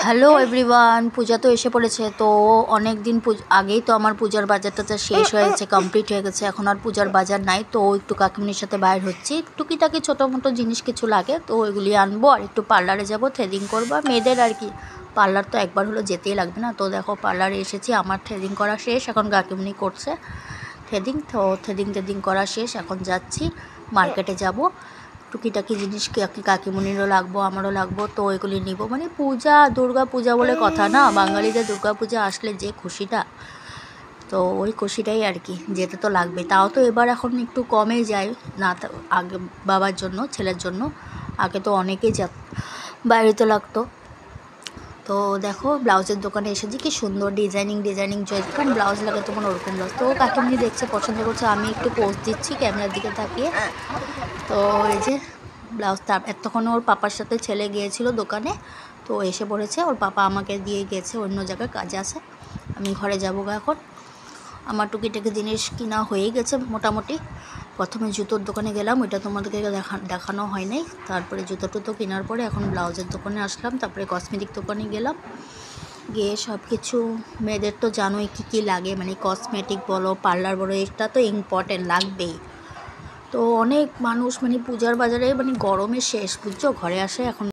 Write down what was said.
Hello everyone, পূজা তো এসে পড়েছে। তো অনেক দিন আগেই তো আমার পূজার বাজারটা শেষ হয়েছে, কমপ্লিট হয়ে গেছে। এখন আর পূজার বাজার নাই। তো একটু কাকিমনির সাথে বাইর হচ্ছি, টুকিটাকি ছোটো মোটো জিনিস কিছু লাগে, তো ওইগুলি আনবো। আর একটু পার্লারে যাব, থ্রেডিং করবো, মেয়েদের আর কি। পার্লার তো একবার হলো যেতেই লাগবে না। তো দেখো পার্লারে এসেছি, আমার থ্রেডিং করা শেষ, এখন কাকিমনি করছে থ্রেডিং। তো থ্রেডিং করা শেষ, এখন যাচ্ছি মার্কেটে যাব। টুকিটাকি জিনিস কাকিমুনিরও লাগবো, আমারও লাগবো, তো ওইগুলি নিব। মানে পূজা, দুর্গা পূজা বলে কথা না, বাঙালিদের দুর্গা পূজা আসলে যে খুশিটা, তো ওই খুশিটাই আর কি, যেতে তো লাগবে। তাও তো এবার এখন একটু কমে যায় না, আগে বাবার জন্য, ছেলের জন্য। আগে তো অনেকেই বাইরে তো লাগতো। তো দেখো ব্লাউজের দোকানে এসেছি, কি সুন্দর ডিজাইনিং যেরকম ব্লাউজ লাগে তখন ওরকম ব্লাউজ। তো কাকিমনি দেখছে, পছন্দ করছে, আমি একটু পোজ দিচ্ছি ক্যামেরার দিকে তাকিয়ে। তো এই যে ব্লাউজ, এতক্ষণ ওর পাপার সাথে ছেলে গিয়েছিল দোকানে, তো এসে পড়েছে। ওর পাপা আমাকে দিয়ে গিয়েছে, অন্য জায়গায় কাজে আছে। আমি ঘরে যাবো এখন। আমার টুকিটাকি জিনিস কিনা হয়ে গেছে মোটামুটি। প্রথমে জুতোর দোকানে গেলাম, ওইটা তোমাদেরকে দেখানো হয় নাই। তারপরে জুতো টুতো কেনার পরে এখন ব্লাউজের দোকানে আসলাম, তারপরে কসমেটিক দোকানে গেলাম। গিয়ে সব কিছু, মেয়েদের তো জানোই কী কী লাগে, মানে কসমেটিক বলো, পার্লার বলো, এটা তো ইম্পর্টেন্ট লাগবেই। তো অনেক মানুষ, মানে পূজার বাজারে মানে গরমে শেষ, বুঝছো, ঘরে আসে এখন।